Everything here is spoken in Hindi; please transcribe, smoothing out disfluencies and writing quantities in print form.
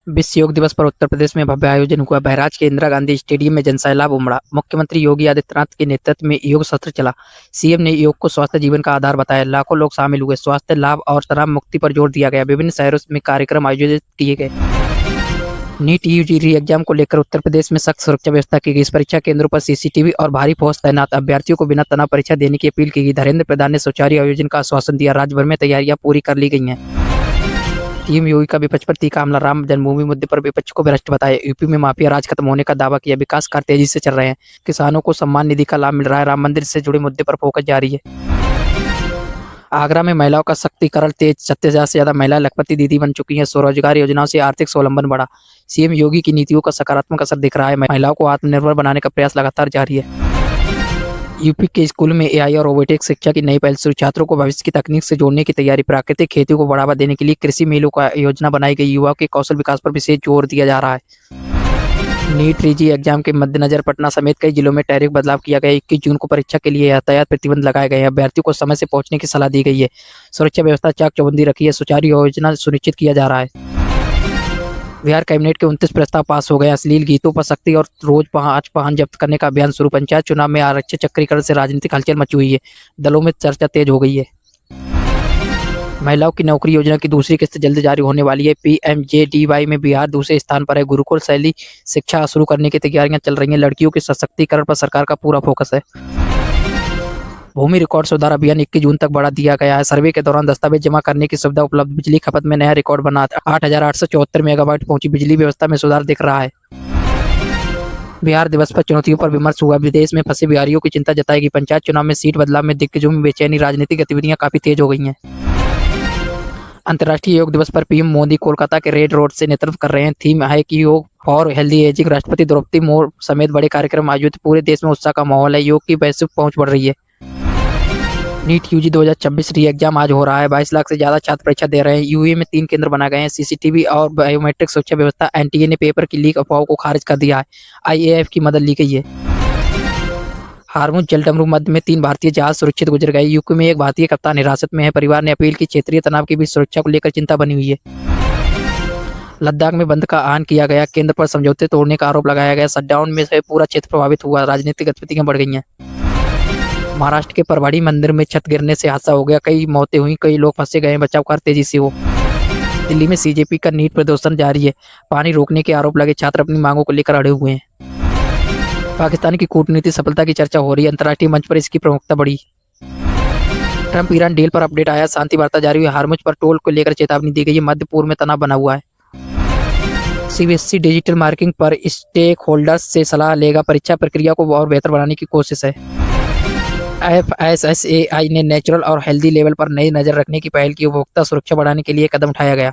विश्व योग दिवस पर उत्तर प्रदेश में भव्य आयोजन हुआ। बहराइच के इंदिरा गांधी स्टेडियम में जनसैलाब उमड़ा। मुख्यमंत्री योगी आदित्यनाथ के नेतृत्व में योग सत्र चला। सीएम ने योग को स्वस्थ जीवन का आधार बताया। लाखों लोग शामिल हुए। स्वास्थ्य लाभ और तनाव मुक्ति पर जोर दिया गया। विभिन्न शहरों में कार्यक्रम आयोजित किए गए। नीट यूजी री एग्जाम को लेकर उत्तर प्रदेश में सख्त सुरक्षा व्यवस्था की गई। इस परीक्षा केंद्रों पर सीसीटीवी और भारी फोर्स तैनात। अभ्यर्थियों को बिना तनाव परीक्षा देने की अपील की गई। धर्मेंद्र प्रधान ने सुचारू आयोजन का आश्वासन दिया। राज्य भर में तैयारियां पूरी कर ली गई हैं। सीएम योगी का विपक्ष पर तीखा हमला। राम जन्मभूमि मुद्दे पर विपक्ष को भ्रष्ट बताया। यूपी में माफिया राज खत्म होने का दावा किया। विकास कार्य तेजी से चल रहे हैं। किसानों को सम्मान निधि का लाभ मिल रहा है। राम मंदिर से जुड़े मुद्दे पर फोकस जारी है। आगरा में महिलाओं का सशक्तिकरण तेज। 70,000 से ज्यादा महिलाएं लखपति दीदी बन चुकी हैं। स्वरोजगार योजनाओं से आर्थिक स्वावलंबन बढ़ा। सीएम योगी की नीतियों का सकारात्मक असर दिख रहा है। महिलाओं को आत्मनिर्भर बनाने का प्रयास लगातार जारी है। यूपी के स्कूल में एआई और रोबोटिक शिक्षा की नई पहल शुरू। छात्रों को भविष्य की तकनीक से जोड़ने की तैयारी। प्राकृतिक खेती को बढ़ावा देने के लिए कृषि मेलों का योजना बनाई गई। युवाओं के कौशल विकास पर विशेष जोर दिया जा रहा है। नीट यूजी एग्जाम के मद्देनजर पटना समेत कई जिलों में टैरिफ बदलाव किया गया। 21 जून को परीक्षा के लिए यातायात प्रतिबंध लगाए गए हैं। अभ्यर्थियों को समय से पहुंचने की सलाह दी गई है। सुरक्षा व्यवस्था चाक चौबंदी रखी है। सुचारू योजना सुनिश्चित किया जा रहा है। बिहार कैबिनेट के 29 प्रस्ताव पास हो गए। अश्लील गीतों पर सख्ती और रोज 5 वाहन जब्त करने का अभियान शुरू। पंचायत चुनाव में आरक्षक चक्रीकरण से राजनीतिक हलचल मची हुई है। दलों में चर्चा तेज हो गई है। महिलाओं की नौकरी योजना की दूसरी किस्त जल्द जारी होने वाली है। पीएमजेडीवाई में बिहार दूसरे स्थान पर है। गुरुकुल शैली शिक्षा शुरू करने की तैयारियां चल रही हैं। लड़कियों के सशक्तिकरण पर सरकार का पूरा फोकस है। भूमि रिकॉर्ड सुधार अभियान 21 जून तक बढ़ा दिया गया है। सर्वे के दौरान दस्तावेज जमा करने की सुविधा उपलब्ध। बिजली खपत में नया रिकॉर्ड बना। 8,874 मेगावाट पहुंची। बिजली व्यवस्था में सुधार दिख रहा है। बिहार दिवस पर चुनौतियों पर विमर्श हुआ। विदेश में फंसे बिहारियों की चिंता जताई गई। पंचायत चुनाव में सीट बदलाव में दिग्गजों में बेचैनी। राजनीतिक गतिविधियां काफी तेज हो गई हैं। अंतर्राष्ट्रीय योग दिवस पर पीएम मोदी कोलकाता के रेड रोड से नेतृत्व कर रहे हैं। थीम है कि योग फॉर हेल्दी एजिंग। राष्ट्रपति द्रौपदी मुर्मू समेत बड़े कार्यक्रम आयोजित। पूरे देश में उत्साह का माहौल है। योग की वैश्विक पहुंच बढ़ रही है। नीट यूजी 2026 री एग्जाम आज हो रहा है। 22 लाख से ज्यादा छात्र परीक्षा दे रहे हैं। यूए में 3 केंद्र बनाए गए हैं। सीसीटीवी और बायोमेट्रिक सुरक्षा व्यवस्था। एनटीए ने पेपर की लीक अफवाहों को खारिज कर दिया है। आईएएफ की मदद ली गई है। हार्मुज जलडमरू मध्य में 3 भारतीय जहाज सुरक्षित गुजर गए। यूके में एक भारतीय कप्तान हिरासत में है। परिवार ने अपील की। क्षेत्रीय तनाव की बीच सुरक्षा को लेकर चिंता बनी हुई है। लद्दाख में बंद का ऐलान किया गया। केंद्र पर समझौते तोड़ने का आरोप लगाया गया। शटडाउन में से पूरा क्षेत्र प्रभावित हुआ। राजनीतिक गतिविधियां बढ़ गई हैं। महाराष्ट्र के परवाड़ी मंदिर में छत गिरने से हादसा हो गया। कई मौतें हुई। कई लोग फंसे गए। बचाव कार्य तेजी से हो। दिल्ली में सीजेपी का नीट प्रदर्शन जारी है। पानी रोकने के आरोप लगे। छात्र अपनी मांगों को लेकर अड़े हुए हैं। पाकिस्तान की कूटनीति सफलता की चर्चा हो रही है। अंतर्राष्ट्रीय मंच पर इसकी प्रमुखता बढ़ी। ट्रंप ईरान डील पर अपडेट आया। शांति वार्ता जारी हुई। हार्मुज पर टोल को लेकर चेतावनी दी गई है। मध्य पूर्व में तनाव बना हुआ है। सीबीएसई डिजिटल मार्किंग पर स्टेक होल्डर्स से सलाह लेगा। परीक्षा प्रक्रिया को और बेहतर बनाने की कोशिश है। एफएसएसएआई ने नेचुरल और हेल्दी लेवल पर नई नजर रखने की पहल की। उपभोक्ता सुरक्षा बढ़ाने के लिए कदम उठाया गया।